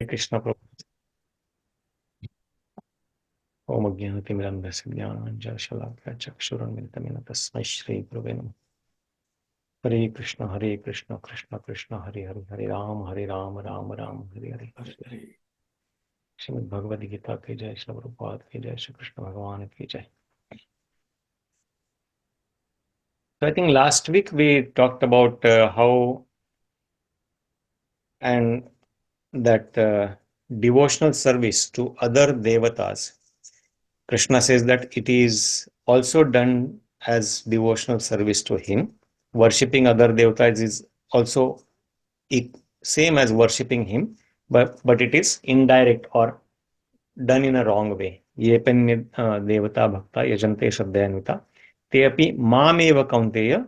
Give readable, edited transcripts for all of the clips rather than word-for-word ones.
Krishna Prabhu. Om Ajnanatimidandhasya Jnananjana Chakshurunmilitamena Tasmai Shri Gurave Namah. Hare Krishna, Krishna Krishna, Hare Hare, Hare Ram, Ram Ram, Hare Hare. Srimad Bhagavad Gita ki jai, Srila Prabhupada ki jai, Shri Krishna Bhagavan ki jai. So I think last week we talked about how and that devotional service to other devatas. Krishna says that it is also done as devotional service to him. Worshipping other devatas is also same as worshipping him, but it is indirect or done in a wrong way. Ye panya devata bhakta yajante shraddhayanvita te api mameva kaunteya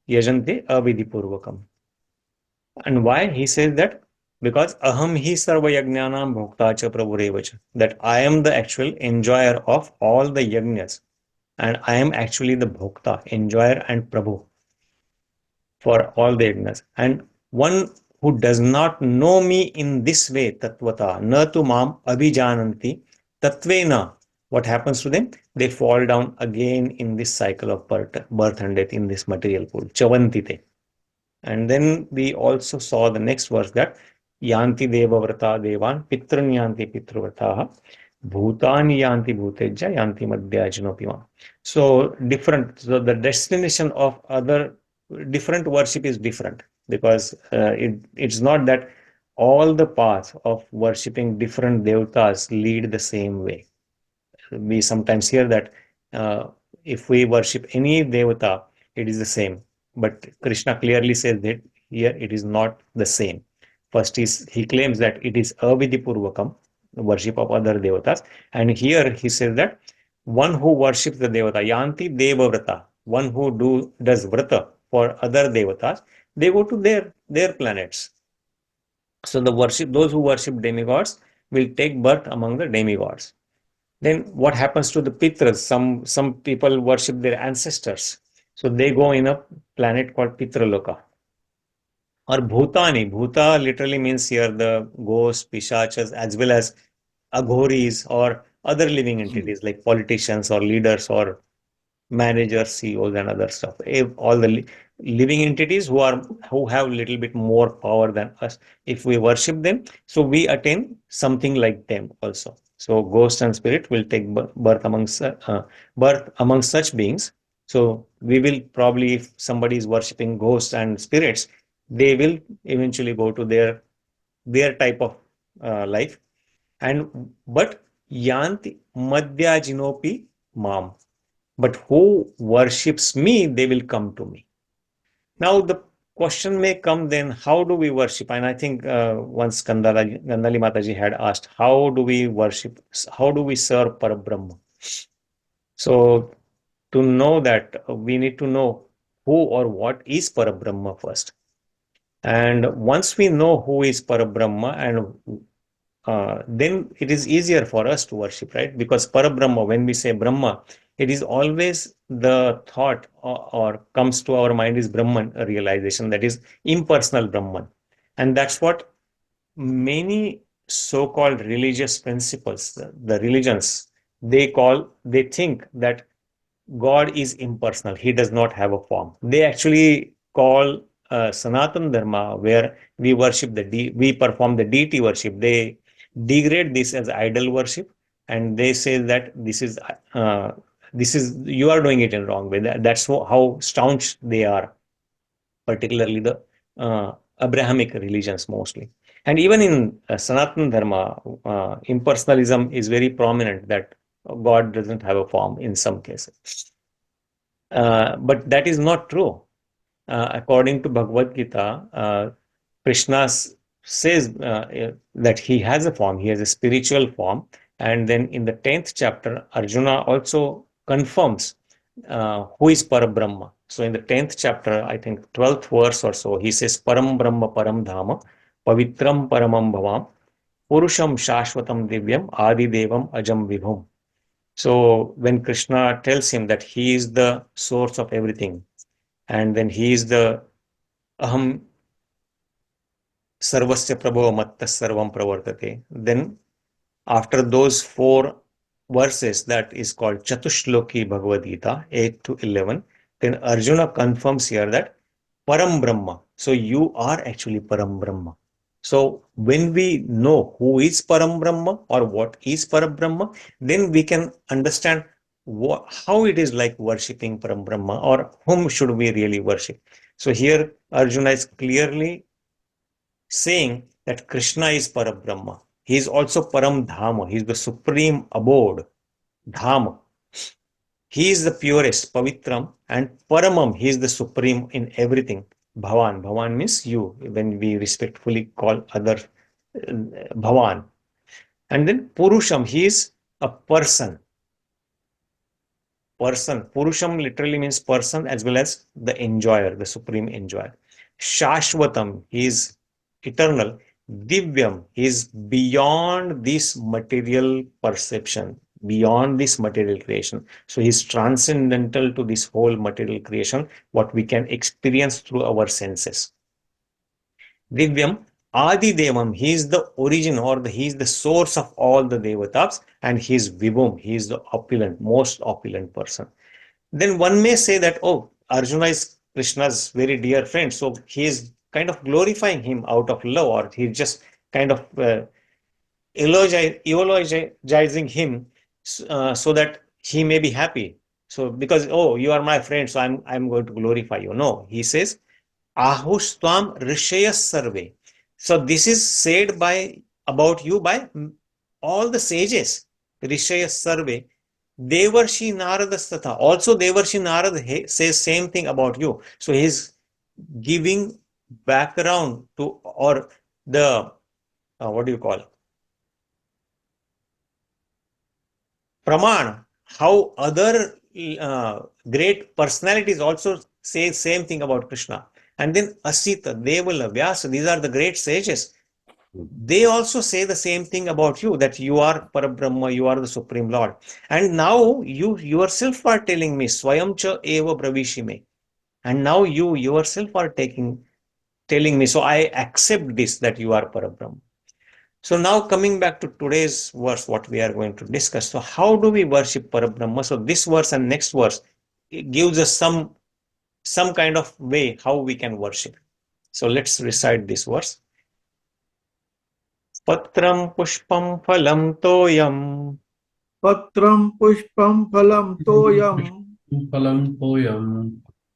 yajante avidipurvakam. And why he says that? Because aham hi sarva yajnanam bhokta cha prabhurevacha, that I am the actual enjoyer of all the yajnas, and I am actually the bhokta, enjoyer and prabhu for all the yajnas. And one who does not know me in this way, tatvata, na tu mam abhijananti, tatvena, what happens to them? They fall down again in this cycle of birth and death in this material pool, chavantite. And then we also saw the next verse that yanti deva vrata devan pitrun yanti pitruvrataha bhutani yanti bhuteja yanti madhyajinopima. So the destination of other different worship is different, because it's not that all the paths of worshipping different devatas lead the same way. We sometimes hear that if we worship any devata, it is the same. But Krishna clearly says that here it is not the same. First he claims that it is avidipurvakam, worship of other devatas. And here he says that one who worships the devata, yanti devavrata, one who does vrata for other devatas, they go to their planets. So those who worship demigods will take birth among the demigods. Then what happens to the pitras? Some people worship their ancestors, so they go in a planet called Pitraloka. Or Bhutani. Bhuta literally means here the ghosts, pishachas, as well as aghoris or other living entities like politicians or leaders or managers, CEOs, and other stuff. All the living entities who have a little bit more power than us. If we worship them, so we attain something like them also. So ghost and spirit will take birth among such beings. So we will probably, if somebody is worshipping ghosts and spirits, they will eventually go to their type of life. But yanti madhyajinopi mam. But who worships me, they will come to me. Now the question may come then, how do we worship? And I think once Gandhali Mataji had asked, how do we worship? How do we serve Parabrahma? So to know that, we need to know who or what is Parabrahma first. And once we know who is Parabrahma, and then it is easier for us to worship, right? Because Parabrahma, when we say Brahma, it is always the thought or comes to our mind is Brahman, a realization that is impersonal Brahman. And that's what many so-called religious principles, the religions, they think that God is impersonal. He does not have a form. They actually call Sanatan Dharma, where we worship we perform the deity worship. They degrade this as idol worship, and they say that this is you are doing it in wrong way. That's how staunch they are, particularly the Abrahamic religions mostly. And even in Sanatan Dharma, impersonalism is very prominent, that God doesn't have a form in some cases. But that is not true. According to Bhagavad Gita, Krishna says that he has a form, he has a spiritual form. And then in the 10th chapter, Arjuna also confirms who is Parabrahma. So in the 10th chapter, I think 12th verse or so, he says, Param Brahma Param Dhama, Pavitram Paramam Bhavam, Purusham Shashvatam Divyam, Adi Devam Ajam Vibhum. So when Krishna tells him that he is the source of everything, and then he is the ahaṁ Sarvasya Prabho Matta Sarvam Pravartate. Then after those 4 verses, that is called Chatushloki Bhagavad Gita, 8 to 11, then Arjuna confirms here that Param Brahma. So you are actually Param Brahma. So when we know who is Param Brahma or what is Param Brahma, then we can understand how it is like worshipping Param Brahma, or whom should we really worship. So here Arjuna is clearly saying that Krishna is Parabrahma. He is also Param Dhama. He is the supreme abode, Dhama. He is the purest, Pavitram, and Paramam. He is the supreme in everything. Bhavan. Bhavan means you, when we respectfully call other Bhavan. And then Purusham. He is a person. Purusham literally means person as well as the enjoyer, the supreme enjoyer. Shashvatam. He is eternal. Divyam, he is beyond this material perception, beyond this material creation. So he is transcendental to this whole material creation, what we can experience through our senses. Divyam, Adi Devam, he is the origin, or he is the source of all the Devatas, and he is Vibhum, he is the opulent, most opulent person. Then one may say that, oh, Arjuna is Krishna's very dear friend, so he is kind of glorifying him out of love, or he's just kind of eulogizing him so that he may be happy. So because, oh, you are my friend, so I'm going to glorify you. No, he says, ahuštvam rishayas sarve. So this is said about you by all the sages, rishayas sarve. Devarshi Narada Statha. Also, Devarshi Narada says same thing about you. So he's giving background to, or the what do you call, Praman, how other great personalities also say same thing about Krishna. And then Asita, Devala, Vyasa, these are the great sages. They also say the same thing about you, that you are Parabrahma, you are the Supreme Lord. And now you yourself are telling me, Swayam cha eva bravishime. And now you yourself are telling me, so I accept this, that you are Parabrahma. So now coming back to today's verse, what we are going to discuss. So how do we worship Parabrahma? So this verse and next verse, it gives us some kind of way how we can worship. So let's recite this verse. Patraṁ puṣpaṁ phalaṁ toyaṁ. Patraṁ puṣpaṁ phalaṁ toyaṁ.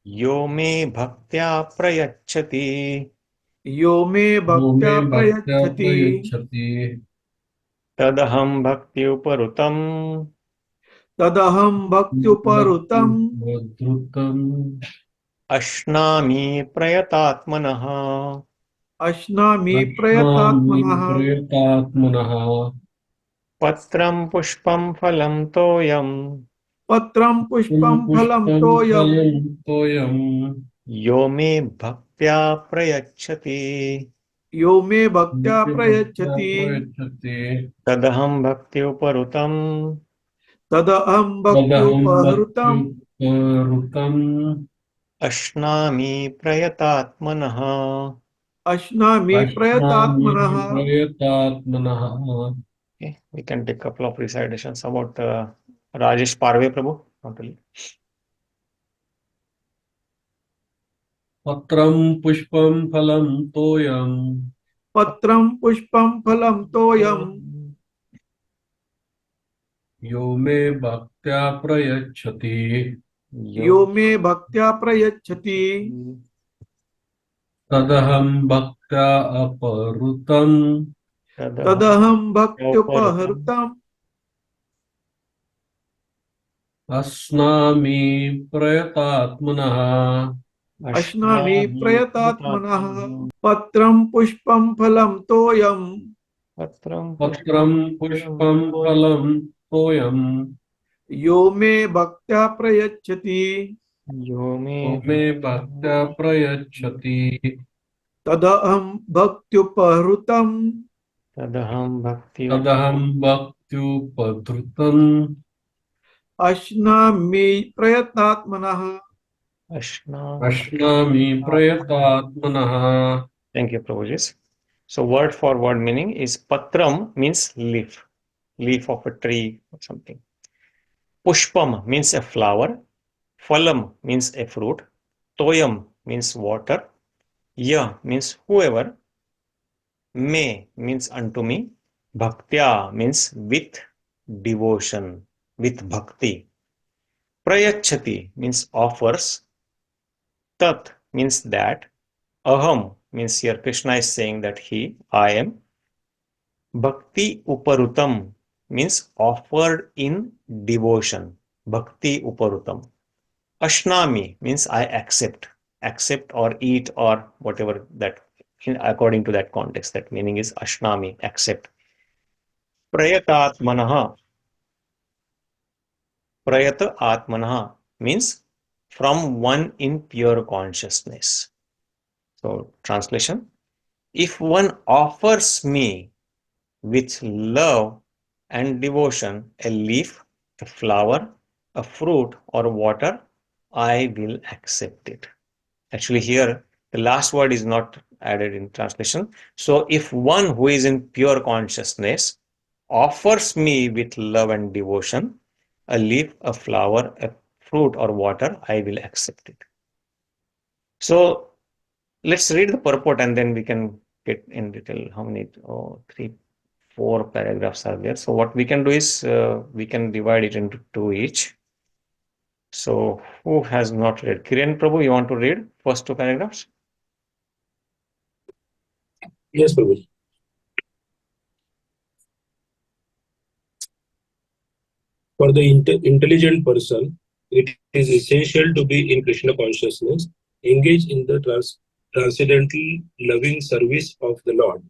Yo me bhaktya prayacchati. Yo me bhaktyā prayacchati. Tadahaṁ bhakty-upahṛtam. Tadahaṁ bhakty-upahṛtam. Aśnāmi prayatātmanaḥ. Aśnāmi prayatātmanaḥ. Patraṁ puṣpaṁ phalaṁ toyaṁ. Patraṁ puṣpaṁ phalaṁ toyaṁ. Yo me bhaktya prayacchati. Yo me bhaktyā prayacchati. Tadahaṁ bhakty-upahṛtam. Tadahaṁ bhakty-upahṛtam. Aśnāmi prayatātmanaḥ. Aśnāmi prayatātmanaḥ. Okay, we can take a couple of recitations about Rajesh Parve Prabhu. Patraṁ puṣpaṁ phalaṁ toyaṁ. Patraṁ puṣpaṁ phalaṁ toyaṁ. Yo me bhaktyā prayacchati. Yo me bhaktyā prayacchati. Tadahaṁ bhaktyā-upahṛtam. Tadahaṁ bhakty-upahṛtam. Aśnāmi prayatātmanaḥ. Aśnāmi prayatātmanaḥ. Patraṁ puṣpaṁ phalaṁ toyaṁ. Patraṁ Patraṁ puṣpaṁ phalaṁ toyaṁ. Yo me bhaktyā prayacchati. Yo me bhaktyā prayacchati. Tadahaṁ bhakty-upahṛtam. Tadahaṁ bhakty-upahṛtam. Aśnāmi prayatātmanaḥ. Aśnāmi prayatātmanaḥ. Thank you, Prabhuji. So word for word meaning is patraṁ means leaf of a tree or something. Puṣpaṁ means a flower. Phalaṁ means a fruit. Toyaṁ means water. Ya means whoever. Me means unto me. Bhaktyā means with devotion, with bhakti. Prayacchati means offers. Tat means that. Ahaṁ means here Krishna is saying that I am. Bhakty-upahṛtam means offered in devotion. Bhakty-upahṛtam. Aśnāmi means I accept or eat or whatever that, according to that context, that meaning is aśnāmi, accept. Prayatātmanaḥ, prayatātmanaḥ means from one in pure consciousness. So translation, if one offers me with love and devotion a leaf, a flower, a fruit or water, I will accept it. Actually here the last word is not added in translation. So if one who is in pure consciousness offers me with love and devotion a leaf, a flower, a fruit or water, I will accept it. So let's read the purport and then we can get in detail. How many? 4 paragraphs are there. So what we can do is we can divide it into 2 each. So who has not read? Kiran Prabhu, you want to read first 2 paragraphs? Yes, Prabhu. For the intelligent person, it is essential to be in Krishna consciousness, engage in the transcendental loving service of the Lord,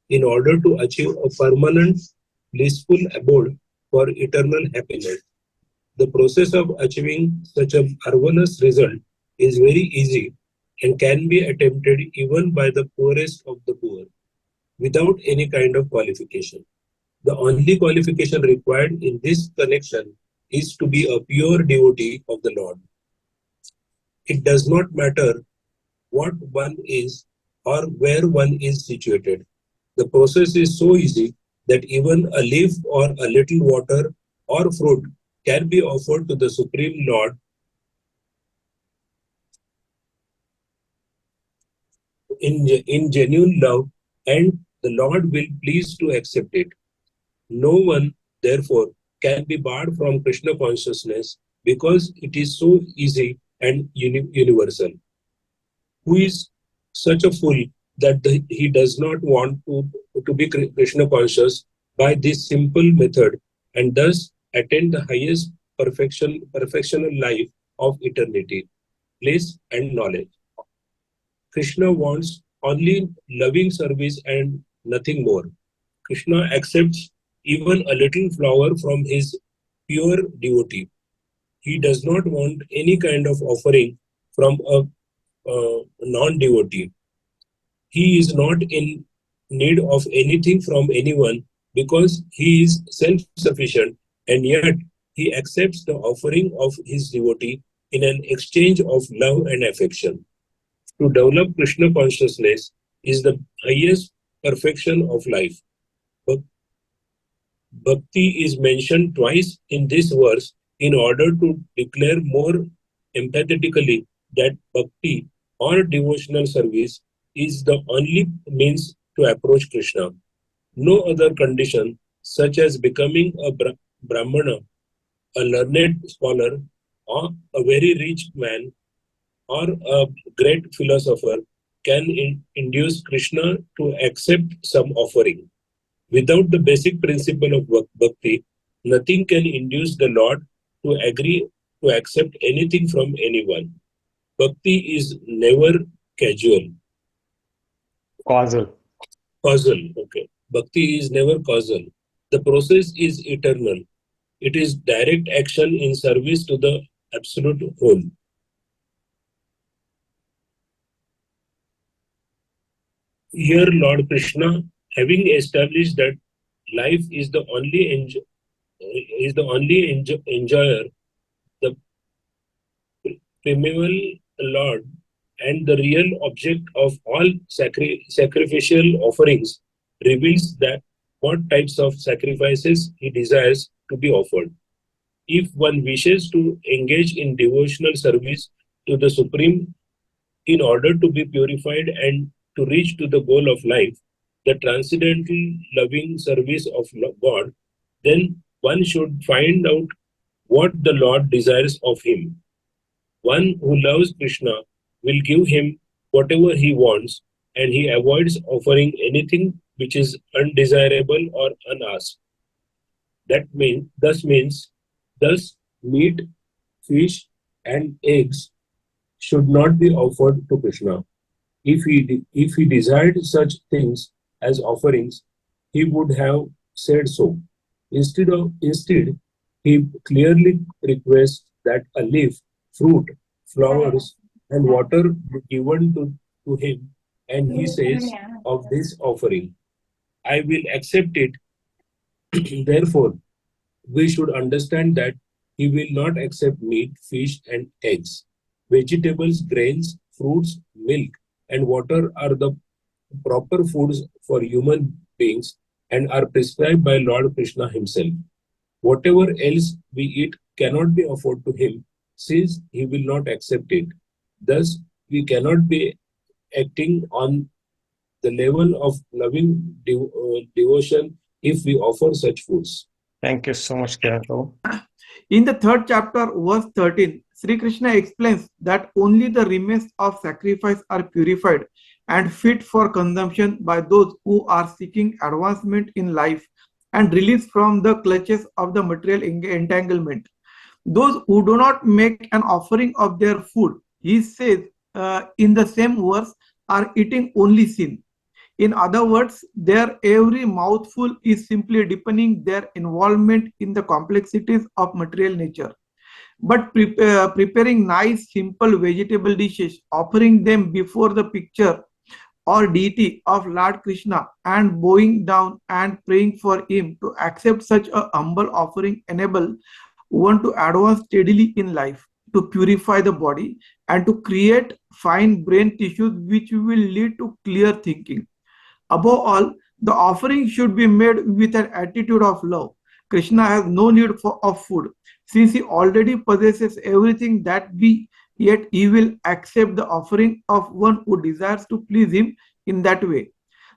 in order to achieve a permanent, blissful abode for eternal happiness. The process of achieving such a marvelous result is very easy and can be attempted even by the poorest of the poor, without any kind of qualification. The only qualification required in this connection is to be a pure devotee of the Lord. It does not matter what one is or where one is situated. The process is so easy that even a leaf or a little water or fruit can be offered to the Supreme Lord in genuine love, and the Lord will please to accept it. No one, therefore, can be barred from Krishna consciousness because it is so easy and universal. Who is such a fool that he does not want to be Krishna conscious by this simple method and thus attain the highest perfectional life of eternity, bliss and knowledge? Krishna wants only loving service and nothing more. Krishna accepts even a little flower from his pure devotee. He does not want any kind of offering from a non-devotee. He is not in need of anything from anyone because he is self-sufficient, and yet he accepts the offering of his devotee in an exchange of love and affection. To develop Krishna consciousness is the highest perfection of life. Bhakti is mentioned twice in this verse in order to declare more emphatically that bhakti or devotional service is the only means to approach Krishna. No other condition, such as becoming a brahmana, a learned scholar, or a very rich man, or a great philosopher, can induce Krishna to accept some offering. Without the basic principle of bhakti, nothing can induce the Lord to agree to accept anything from anyone. Bhakti is never casual. Causal. Okay. Bhakti is never causal. The process is eternal. It is direct action in service to the absolute whole. Here, Lord Krishna, having established that life is the only enjoyer, the primeval Lord and the real object of all sacrificial offerings, reveals that what types of sacrifices he desires to be offered. If one wishes to engage in devotional service to the Supreme in order to be purified and to reach to the goal of life, the transcendental loving service of God, then one should find out what the Lord desires of him. One who loves Krishna will give him whatever he wants, and he avoids offering anything which is undesirable or unasked. Thus meat, fish, and eggs should not be offered to Krishna. If he desired such things as offerings, he would have said so. Instead, he clearly requests that a leaf, fruit, flowers, and water be given to him, and he says of this offering, I will accept it. Therefore, we should understand that he will not accept meat, fish, and eggs. Vegetables, grains, fruits, milk, and water are the proper foods for human beings and are prescribed by Lord Krishna himself. Whatever else we eat cannot be offered to him, since he will not accept it. Thus, we cannot be acting on the level of loving devotion if we offer such foods. Thank you so much, Kiran. In the third chapter, verse 13, Sri Krishna explains that only the remains of sacrifice are purified and fit for consumption by those who are seeking advancement in life and release from the clutches of the material entanglement. Those who do not make an offering of their food, he says in the same verse, are eating only sin. In other words, their every mouthful is simply deepening their involvement in the complexities of material nature. But preparing nice, simple vegetable dishes, offering them before the picture or deity of Lord Krishna, and bowing down and praying for him to accept such a humble offering enable one to advance steadily in life, to purify the body, and to create fine brain tissues which will lead to clear thinking. Above all, the offering should be made with an attitude of love. Krishna has no need of food, since he already possesses everything that we, yet he will accept the offering of one who desires to please him in that way.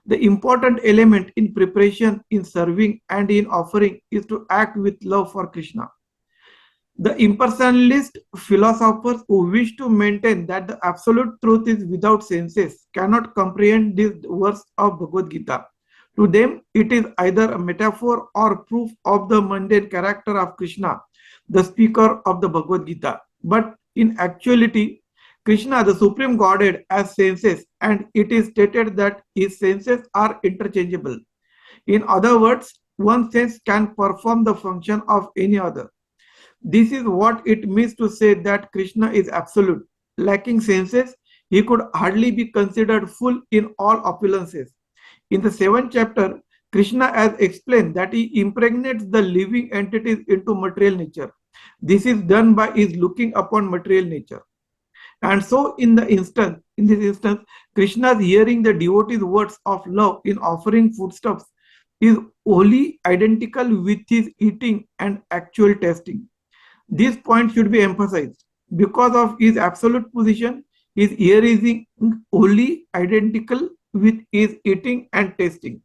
The important element in preparation, in serving, and in offering is to act with love for Krishna. The impersonalist philosophers who wish to maintain that the absolute truth is without senses cannot comprehend this verse of Bhagavad Gita. To them, it is either a metaphor or proof of the mundane character of Krishna, the speaker of the Bhagavad Gita. But in actuality, Krishna, the supreme Godhead, has senses, and it is stated that his senses are interchangeable. In other words, one sense can perform the function of any other. This is what it means to say that Krishna is absolute. Lacking senses, he could hardly be considered full in all opulences. In the 7th chapter, Krishna has explained that he impregnates the living entities into material nature. This is done by his looking upon material nature. And so in this instance, Krishna's hearing the devotee's words of love in offering foodstuffs is wholly identical with his eating and actual tasting. This point should be emphasized. Because of his absolute position, his hearing is wholly identical with his eating and tasting.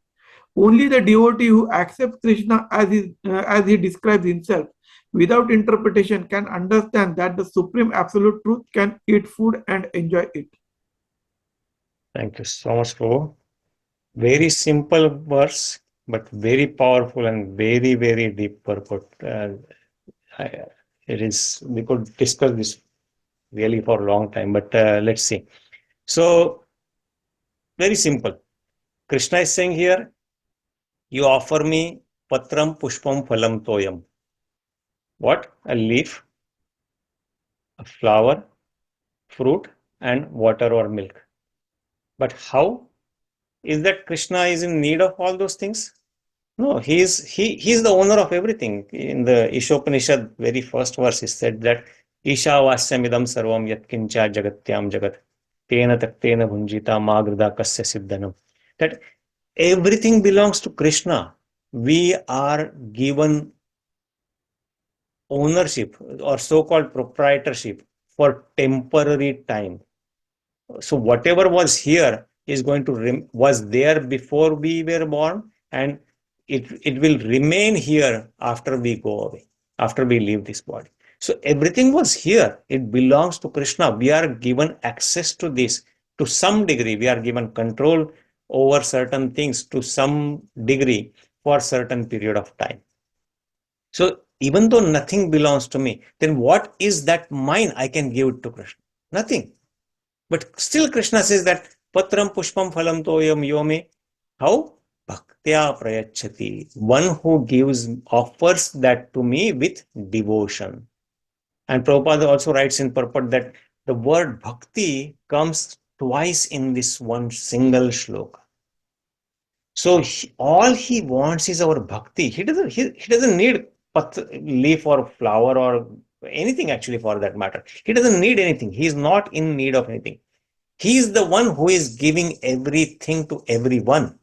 Only the devotee who accepts Krishna as he describes himself without interpretation can understand that the supreme absolute truth can eat food and enjoy it. Thank you so much, Prabhu. Very simple verse, but very powerful and very, very deep purport. We could discuss this really for a long time, but let's see. So, very simple. Krishna is saying here, you offer me patraṁ, puṣpaṁ, phalaṁ, toyaṁ. What? A leaf, a flower, fruit, and water or milk. But how is that Krishna is in need of all those things? No, he is the owner of everything. In the Ishopanishad, very first verse, is said that Isha vasyamidam sarvam yatkincha jagatyam jagat. tena taktena bhunjita magrida kasya siddhanam. That everything belongs to Krishna. We are given ownership or so-called proprietorship for temporary time. So whatever was here is going to was there before we were born, and it will remain here after we go away, after we leave this body. So everything was here. It belongs to Krishna. We are given access to this to some degree. We are given control over certain things to some degree for certain period of time. So even though nothing belongs to me, then what is that mine I can give it to Krishna? Nothing. But still Krishna says that patraṁ, puṣpaṁ, phalaṁ, toyaṁ, yome. How? Bhaktyā prayacchati. One who offers that to me with devotion. And Prabhupada also writes in purport that the word bhakti comes twice in this one single shloka. So all he wants is our bhakti. He doesn't need leaf or flower or anything actually for that matter. He doesn't need anything. He is not in need of anything. He is the one who is giving everything to everyone.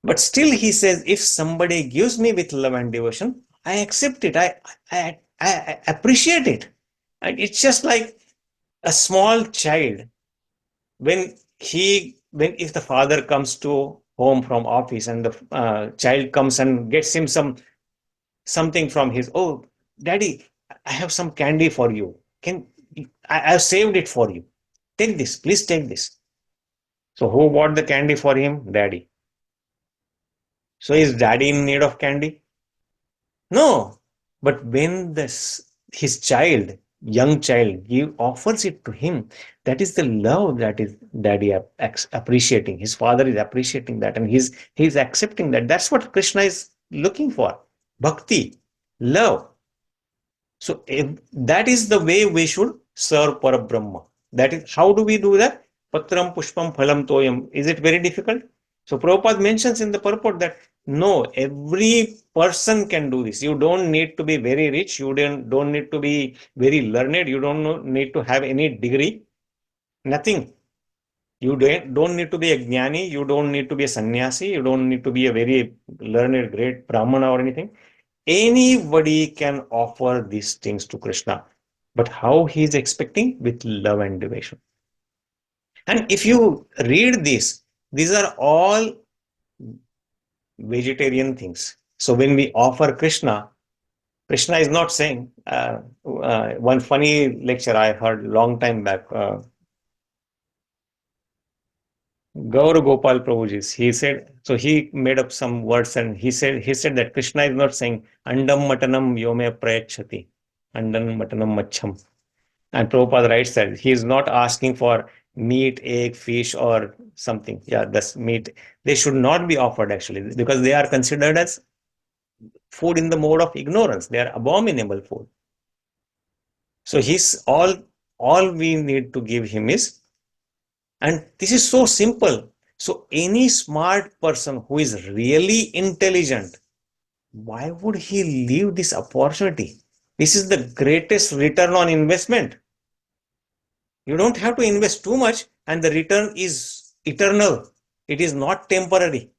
But still he says, if somebody gives me with love and devotion, I accept it. I appreciate it. And it's just like a small child. If the father comes to home from office and the child comes and gets him something from his, oh, daddy, I have some candy for you. I have saved it for you. Take this, please take this. So who bought the candy for him? Daddy. So is daddy in need of candy? No. But when his child, young child, offers it to him, that is the love that is daddy appreciating. His father is appreciating that, and he's accepting that. That's what Krishna is looking for. Bhakti, love. So that is the way we should serve Parabrahma. That is, how do we do that? Patraṁ, puṣpaṁ, phalaṁ, toyaṁ. Is it very difficult? So Prabhupada mentions in the purport that no, every person can do this. You don't need to be very rich. You don't need to be very learned. You don't need to have any degree. Nothing. You don't need to be a jnani. You don't need to be a sannyasi. You don't need to be a very learned, great brahmana or anything. Anybody can offer these things to Krishna. But how he is expecting? With love and devotion. And if you read this, these are all vegetarian things. So when we offer Krishna is not saying, one funny lecture I heard long time back, Gaur Gopal Prabhuji, he said, so he made up some words and he said that Krishna is not saying, andam matanam yome prayacchati, andam matanam machham. And Prabhupada writes that he is not asking for meat, egg, fish, or something. Yeah, that's meat. They should not be offered actually, because they are considered as food in the mode of ignorance. They are abominable food. So all we need to give him is, and this is so simple. So any smart person who is really intelligent, why would he leave this opportunity? This is the greatest return on investment. You don't have to invest too much, and the return is eternal. It is not temporary.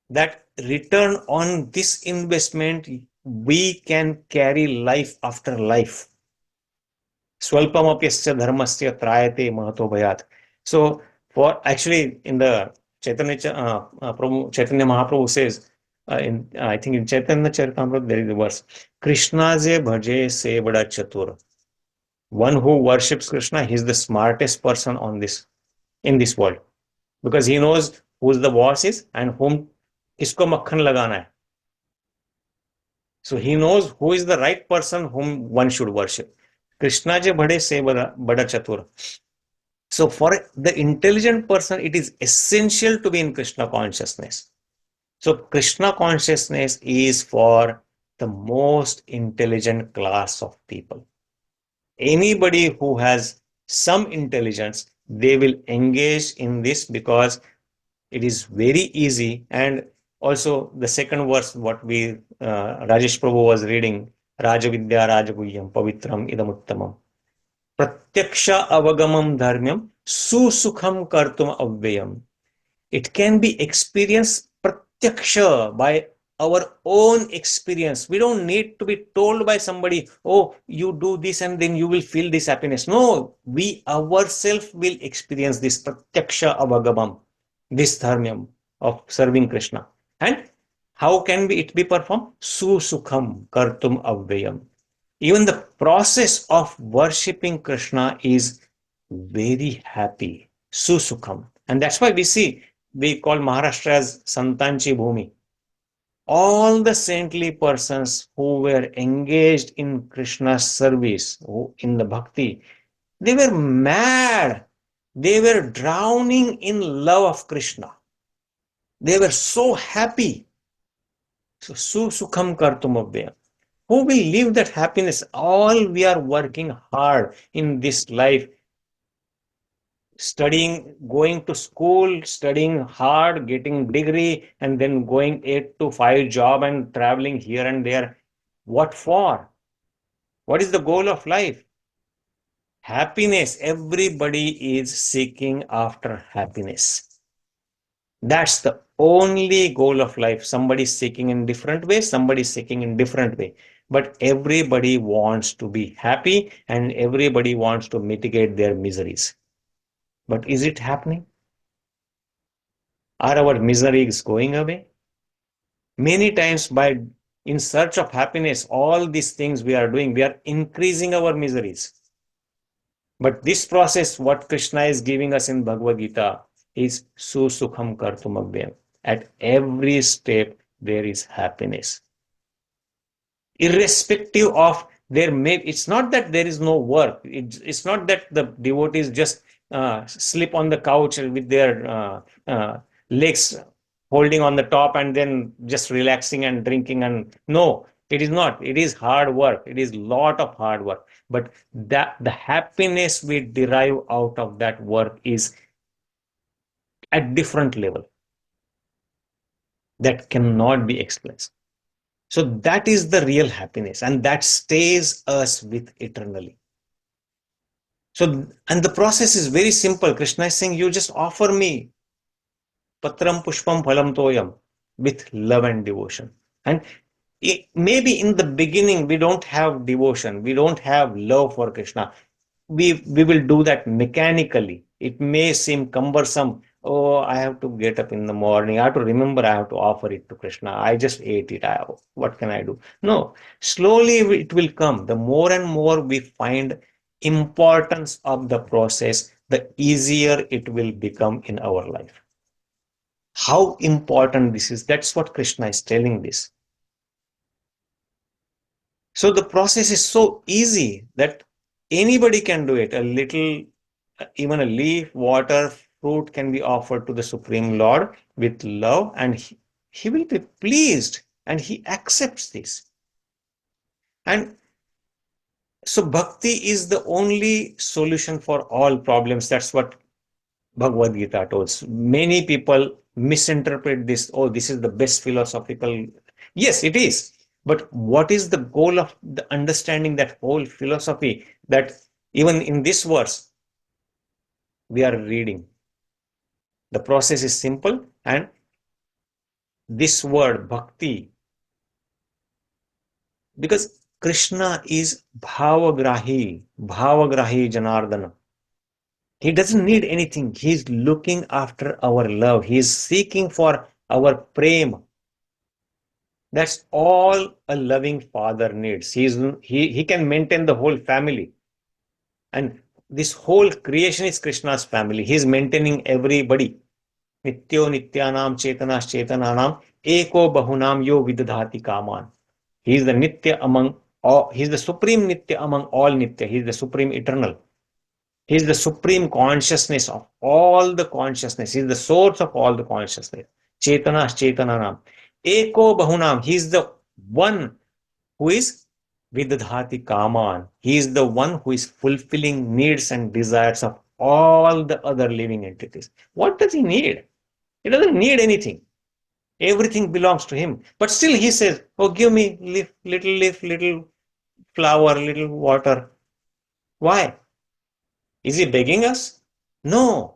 That return on this investment, we can carry life after life. Swalpamapyasya dharmasya trayate mahato bhayat. So for actually in the Chaitanya Mahaprabhu says, I think in Chaitanya Charitamrita there is a verse, Krishna je bhaje se bada chatur. One who worships Krishna, he is the smartest person in this world, because he knows who the boss is and whom kisko makhan lagana hai. So he knows who is the right person whom one should worship. Krishna je bhade se bada chatur. So for the intelligent person, it is essential to be in Krishna consciousness. So Krishna consciousness is for the most intelligent class of people. Anybody who has some intelligence, they will engage in this because it is very easy. And also the second verse, what Rajesh Prabhu was reading, Rajavidya Rajaguhyam Pavitraṁ Idamuttamam. pratyaksha avagamam dharmyam susukham kartum avyayam. It can be experienced pratyaksha, by our own experience. We don't need to be told by somebody, oh, you do this and then you will feel this happiness. No, we ourselves will experience this pratyaksha avagamam, this dharmyam of serving Krishna. And how can it be performed? Susukham kartum avyayam. Even the process of worshipping Krishna is very happy, susukham. And that's why we call Maharashtra as Santanchi Bhumi. All the saintly persons who were engaged in Krishna's service, in the bhakti, they were mad. They were drowning in love of Krishna. They were so happy. So, susukham kartum avyayam. Who will live that happiness? All we are working hard in this life, studying, going to school, studying hard, getting degree, and then going 8 to 5 job and traveling here and there. What for? What is the goal of life? Happiness. Everybody is seeking after happiness. That's the only goal of life. Somebody is seeking in different way, somebody is seeking in different way. But everybody wants to be happy and everybody wants to mitigate their miseries. But is it happening? Are our miseries going away? Many times, by in search of happiness, all these things we are doing, we are increasing our miseries. But this process, what Krishna is giving us in Bhagavad Gita, is susukham kartum avyayam. At every step, there is happiness. Irrespective of it's not that there is no work. It's not that the devotees just sleep on the couch with their legs holding on the top and then just relaxing and drinking. And no, it is not. It is hard work. It is lot of hard work. But that the happiness we derive out of that work is at different level that cannot be expressed. So that is the real happiness, and that stays us with eternally. So, and the process is very simple. Krishna is saying, you just offer me patraṁ, puṣpaṁ, phalaṁ, toyaṁ with love and devotion. And maybe in the beginning, we don't have devotion. We don't have love for Krishna. We will do that mechanically. It may seem cumbersome. Oh, I have to get up in the morning. I have to remember I have to offer it to Krishna. I just ate it. What can I do? No, slowly it will come. The more and more we find importance of the process, the easier it will become in our life. How important this is, that's what Krishna is telling this. So the process is so easy that anybody can do it. A little, even a leaf, water, fruit can be offered to the Supreme Lord with love, and he will be pleased and he accepts this. And so bhakti is the only solution for all problems. That's what Bhagavad Gita tells. Many people misinterpret this. Oh, this is the best philosophical. Yes, it is. But what is the goal of the understanding that whole philosophy, that even in this verse we are reading? The process is simple, and this word bhakti, because Krishna is bhavagrahi Janardana. He doesn't need anything. He's looking after our love. He's seeking for our prema. That's all a loving father needs. He can maintain the whole family. And this whole creation is Krishna's family. He's maintaining everybody. Nityo nityanam chetanas chetananam eko bahunam yo vidadhati kaman. He is the nitya among all. He is the supreme nitya among all nitya. He is the supreme eternal. He is the supreme consciousness of all the consciousness. He is the source of all the consciousness. Chetanas chetananam eko bahunam. He is the one who is vidadhati kaman. He is the one who is fulfilling needs and desires of all the other living entities. What does he need? He doesn't need anything. Everything belongs to him. But still he says, oh, give me leaf, little flower, little water. Why? Is he begging us? No.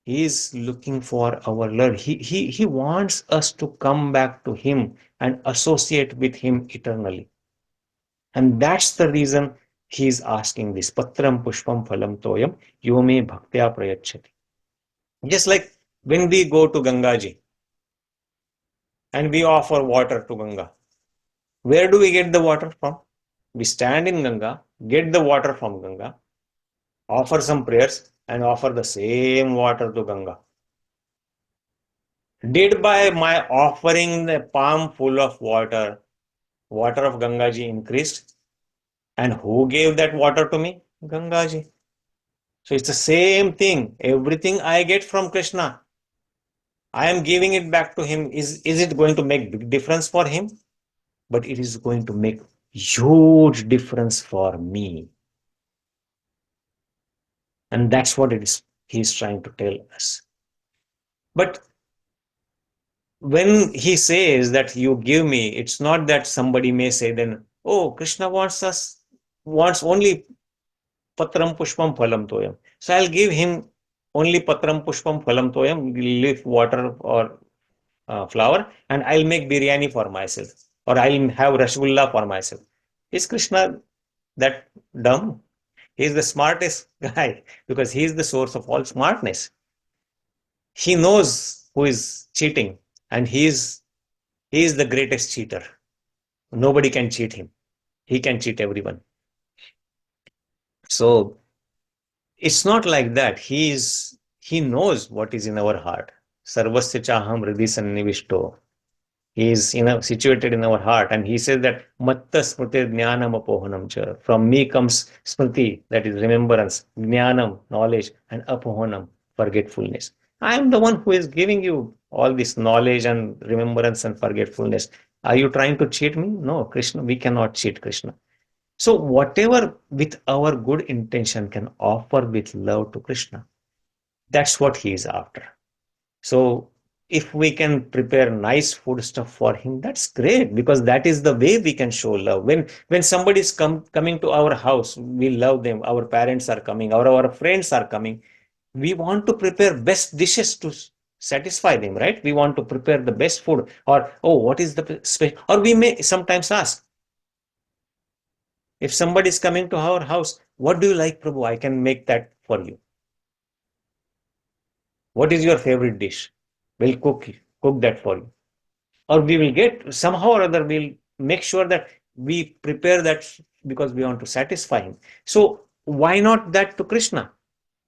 He is looking for our Lord. He wants us to come back to him and associate with him eternally. And that's the reason he is asking this. Patraṁ puṣpaṁ phalaṁ toyaṁ yo me bhaktya prayacchati. Just like when we go to Gangaji and we offer water to Ganga, where do we get the water from? We stand in Ganga, get the water from Ganga, offer some prayers, and offer the same water to Ganga. Did by my offering the palm full of water of Gangaji increased? And who gave that water to me? Gangaji. So it's the same thing. Everything I get from Krishna, I am giving it back to him. Is it going to make big difference for him? But it is going to make huge difference for me. And that's what it is he's trying to tell us. But when he says that you give me, it's not that somebody may say then, oh, Krishna wants only patraṁ puṣpaṁ phalaṁ toyaṁ. So I'll give him only patraṁ puṣpaṁ phalaṁ toyaṁ, leaf, water or flower, and I'll make biryani for myself, or I'll have rasgulla for myself. Is Krishna that dumb? He's the smartest guy because he's the source of all smartness. He knows who is cheating, and he is the greatest cheater. Nobody can cheat him. He can cheat everyone. So it's not like that. He knows what is in our heart. Sarvasya chaham hridhi sannivishto. He is situated in our heart, and he says that matta smriti jnanam apohanam cha. From me comes smriti, that is remembrance, jnanam, knowledge, and apohanam, forgetfulness. I am the one who is giving you all this knowledge and remembrance and forgetfulness. Are you trying to cheat me? No, Krishna, we cannot cheat Krishna. So whatever with our good intention can offer with love to Krishna, that's what he is after. So if we can prepare nice food stuff for him, that's great, because that is the way we can show love. When somebody is coming to our house, we love them. Our parents are coming, our friends are coming. We want to prepare best dishes to satisfy them, right? We want to prepare the best food, or what is the special? Or we may sometimes ask, if somebody is coming to our house, what do you like, Prabhu? I can make that for you. What is your favorite dish? We'll cook that for you. Or we will get, somehow or other, we'll make sure that we prepare that because we want to satisfy him. So why not that to Krishna?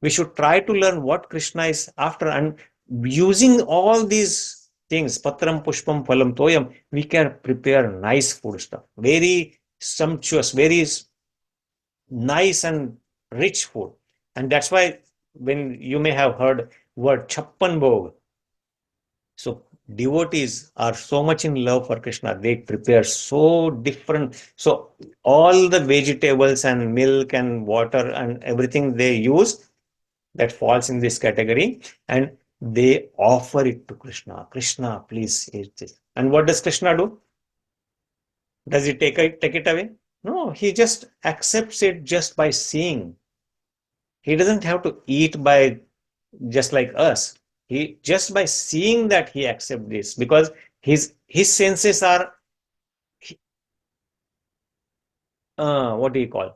We should try to learn what Krishna is after, and using all these things, patraṁ puṣpaṁ phalaṁ toyaṁ, we can prepare nice food stuff, very sumptuous, very nice and rich food. And that's why when you may have heard word chappan bhog, so devotees are so much in love for Krishna, they prepare so different. So all the vegetables and milk and water and everything they use, that falls in this category, and they offer it to Krishna. Krishna, please eat this. And what does Krishna do? Does he take it away? No, he just accepts it just by seeing. He doesn't have to eat by just like us. He just by seeing that he accepts this, because his senses are what do you call?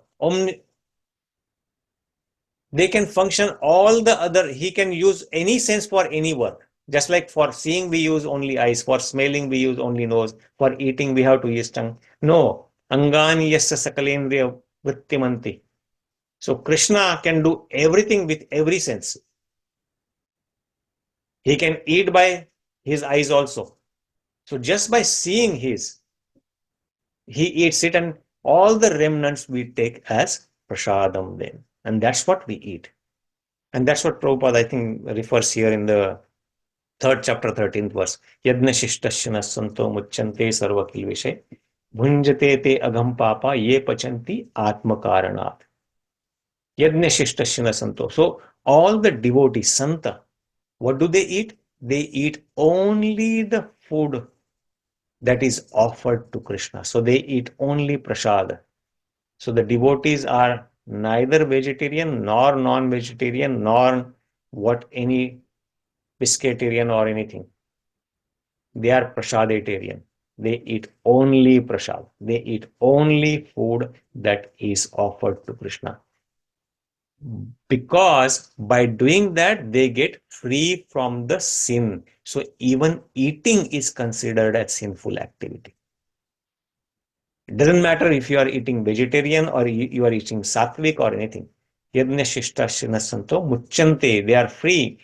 They can function all the other. He can use any sense for any work. Just like for seeing we use only eyes, for smelling we use only nose, for eating we have to use tongue. No, angani yasya sakalendriya vrittimanti. So Krishna can do everything with every sense. He can eat by his eyes also. So just by seeing he eats it, and all the remnants we take as prasadam then. And that's what we eat. And that's what Prabhupada, I think, refers here in the 3rd chapter, 13th verse. Yadna shishtasya santo mucchante sarva kilvishe bhunjate te agham papa ye pachanti atma karanat. Yadna shishtasya santo. So all the devotees, santa, what do they eat? They eat only the food that is offered to Krishna. So they eat only prasad. So the devotees are neither vegetarian nor non-vegetarian nor what any pescatarian or anything. They are prasaditarian. They eat only prasad. They eat only food that is offered to Krishna. Because by doing that, they get free from the sin. So even eating is considered as sinful activity. It doesn't matter if you are eating vegetarian or you are eating sattvic or anything. Yadnya shishta shinasanto muchante. They are free.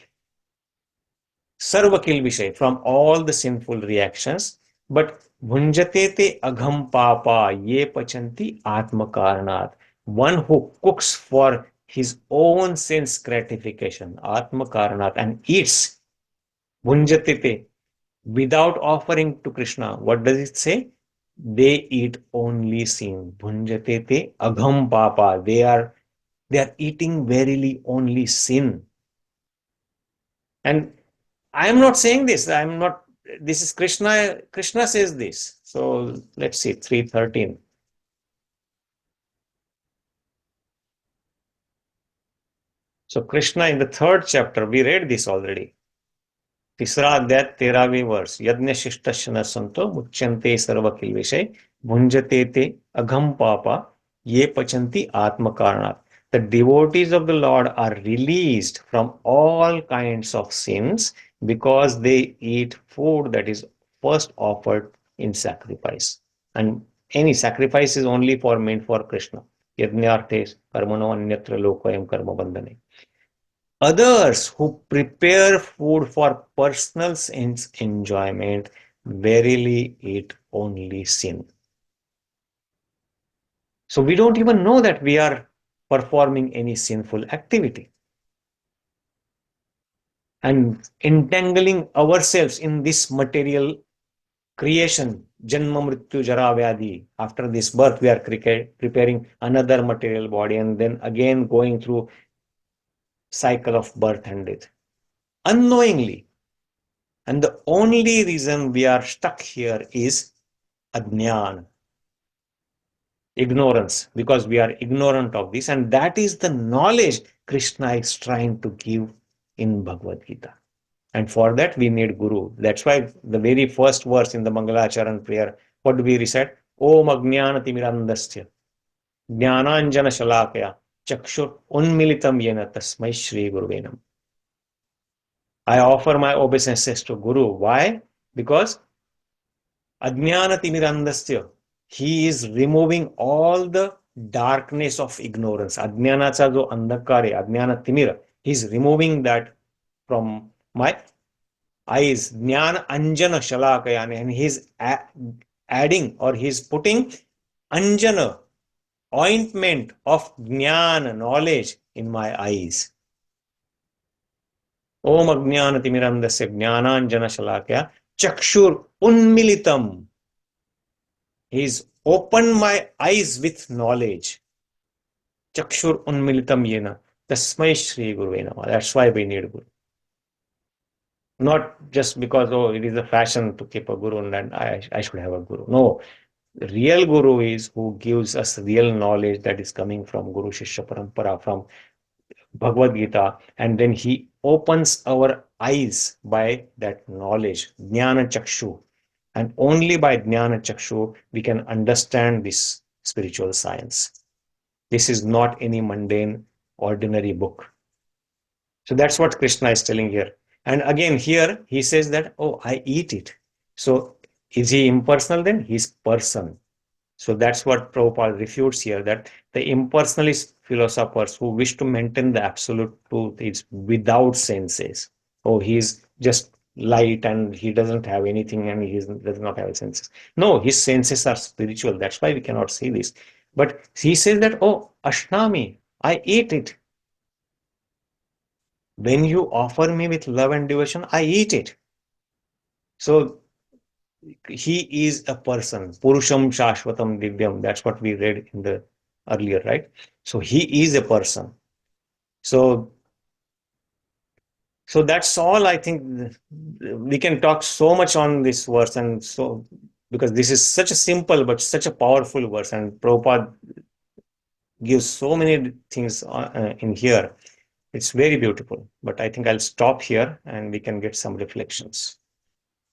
Sarva kilvishay, from all the sinful reactions. But bhunjate te agham papa ye pachanti atma karanat. One who cooks for his own sense gratification, atma karanat, and eats bhunjate te without offering to Krishna. What does it say? They eat only sin. Bhunjate te agham papa. They are eating verily only sin. And I am not saying this. I am not. This is Krishna. Krishna says this. So let's see, 3:13. So Krishna in the 3rd chapter, we read this already. तीसरा अध्याय 13वीं वर्ष यज्ञ शिष्टश्न संतो मुच्यन्ते सर्वकिल विषय भुंजते ते अघम पापा ये पचन्ति आत्म कारणात्. The devotees of the Lord are released from all kinds of sins because they eat food that is first offered in sacrifice. And any sacrifice is only meant for Krishna. Yajñārthe karmano anyatra lokayam karma bandhane. Others who prepare food for personal sense enjoyment verily eat only sin. So we don't even know that we are performing any sinful activity. And entangling ourselves in this material creation, janma mrityu jara vyadhi, after this birth we are preparing another material body and then again going through cycle of birth and death unknowingly. And the only reason we are stuck here is ajnana, ignorance, because we are ignorant of this, and that is the knowledge Krishna is trying to give in Bhagavad Gita. And for that we need Guru. That's why the very first verse in the Mangalacharan prayer, what do we recite? Om ajnana timirandasya jnananjana shalakaya chakshur unmilitam yena tasmai shri guruve namah. I offer my obeisances to Guru. Why? Because ajnana timirandasya, he is removing all the darkness of ignorance. Ajnanacha jo andhakar hai, ajnana timira, he is removing that from my eyes. Jnana anjana shalakaya, and he is adding, or he is putting anjana, ointment of jnana, knowledge, in my eyes. Om ajnana timirandasya jnananjana shalakaya chakshur unmilitam. He's opened my eyes with knowledge. Chakshur unmilitam yena tasmai shri guruve namah. That's why we need Guru. Not just because, oh, it is a fashion to keep a Guru and I should have a Guru. No. The real Guru is who gives us real knowledge that is coming from Guru Shishya Parampara, from Bhagavad Gita, and then he opens our eyes by that knowledge, Jnana Chakshu. And only by Jnana Chakshu we can understand this spiritual science. This is not any mundane, ordinary book. So that's what Krishna is telling here. And again here he says that, oh, I eat it. So is he impersonal then? He's person. So that's what Prabhupada refutes here, that the impersonalist philosophers who wish to maintain the absolute truth is without senses. Oh, he's just light and he doesn't have anything and he does not have senses. No, his senses are spiritual. That's why we cannot see this. But he says that, oh, aśnāmi, I eat it. When you offer me with love and devotion, I eat it. So he is a person. Purusham shashvatam divyam. That's what we read in the earlier, right? So he is a person. So that's all. I think we can talk so much on this verse, and so because this is such a simple but such a powerful verse, and Prabhupada gives so many things in here. It's very beautiful. But I think I'll stop here and we can get some reflections.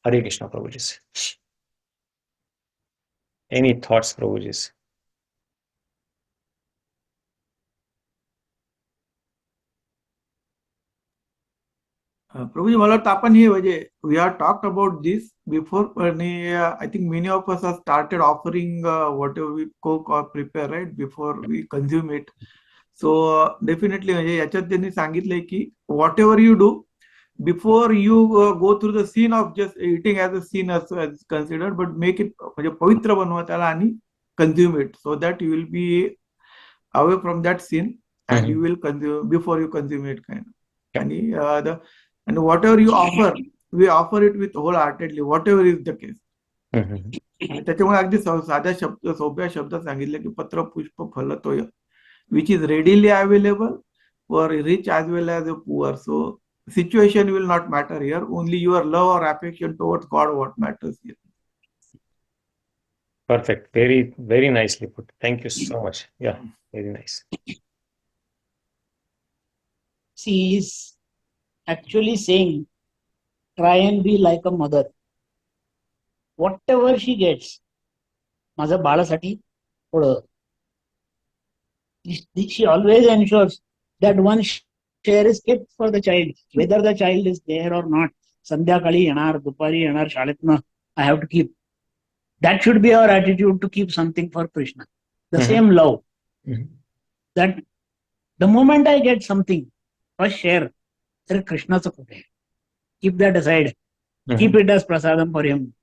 Hare Krishna, Prabhuji. Any thoughts, Prabhuji? Prabhuji मला वाटतं आपण हे म्हणजे we are talked about this before आणि I think many of us are started offering whatever we cook or prepare right before we consume it. So definitely म्हणजे याच्यात त्यांनी सांगितलंय की whatever you do before you go through the scene of just eating as a scene as considered, but make it म्हणजे पवित्र बनवा त्याला आणि consume it so that you will be away from that scene and you will consume before you consume it kind. आणि and whatever you offer, we offer it with wholeheartedly, whatever is the case. आणि त्याच्यामुळे अगदी साध्या शब्द सोप्या शब्दात सांगितलं की पत्र पुष्प फल तोय, which is readily available for rich as well as the poor. So situation will not matter here, only your love or affection towards God what matters here. Perfect. Very, very nicely put. Thank you so much. Yeah, very nice. She is actually saying, try and be like a mother. Whatever she gets, माझ्या बाळासाठी थोडं. She always ensures that one share is kept for the child, whether the child is there or not. संध्याकाळी येणार, दुपारी येणार शाळेतनं, I have to keep. That should be our attitude, to keep something for Krishna. The same love. That the moment I get something, first share. तर कृष्णाचं कुठे? Keep that aside. Keep it as prasadam for him.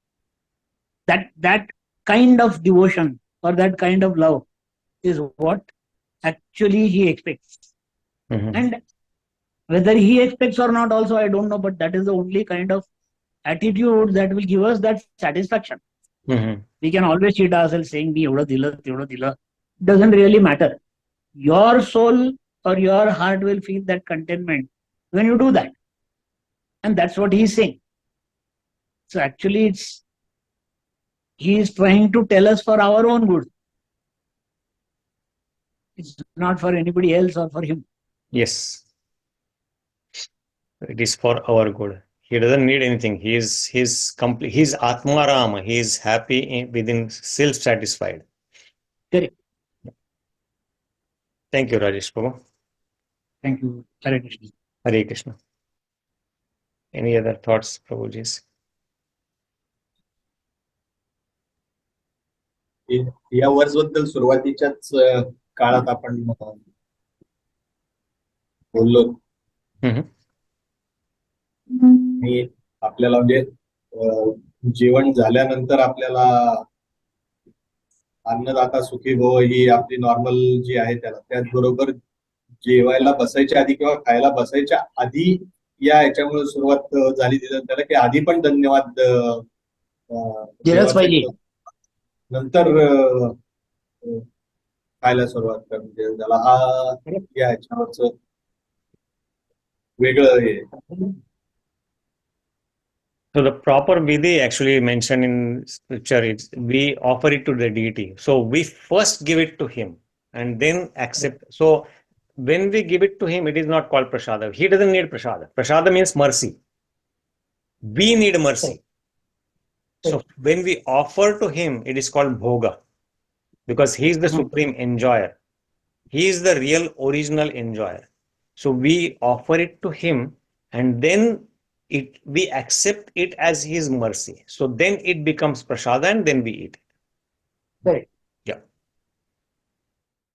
That kind of devotion or that kind of love is what actually he expects. And whether he expects or not also, I don't know, but that is the only kind of attitude that will give us that satisfaction. We can always cheat ourselves saying, मी एवढं दिलं, तेवढं दिलं. It doesn't really matter. Your soul or your heart will feel that contentment when you do that. And that's what he is saying. So actually he is trying to tell us for our own good. It's not for anybody else or for him. Yes. It is for our good. He doesn't need anything. He's complete. He's Atma-Rama. He is happy within, self-satisfied. Correct. Thank you, Rajesh Prabhu. Thank you. Hare Krishna. Hare Krishna. Any other thoughts, Prabhuji? या verse बद्दल सुरुवातीच्याच काळात आपण बोललो. आणि आपल्याला म्हणजे जेवण झाल्यानंतर आपल्याला अन्नदाता सुखी भव ही आपली नॉर्मल जी आहे त्याचबरोबर जेवायला बसायच्या आधी किंवा खायला बसायच्या आधी या याच्यामुळे सुरुवात झाली त्याला की आधी पण धन्यवाद नंतर खायला सुरुवात करते त्याला हा या ह्याच्यावरच वेगळं हे. So the proper vidhi actually mentioned in scripture is we offer it to the deity. So we first give it to him and then accept. So when we give it to him, it is not called prasada. He doesn't need prasada. Prasada means mercy. We need mercy. So when we offer to him, it is called bhoga because he is the supreme enjoyer. He is the real original enjoyer. So we offer it to him and then we accept it as his mercy. So then it becomes prasada and then we eat it. Correct.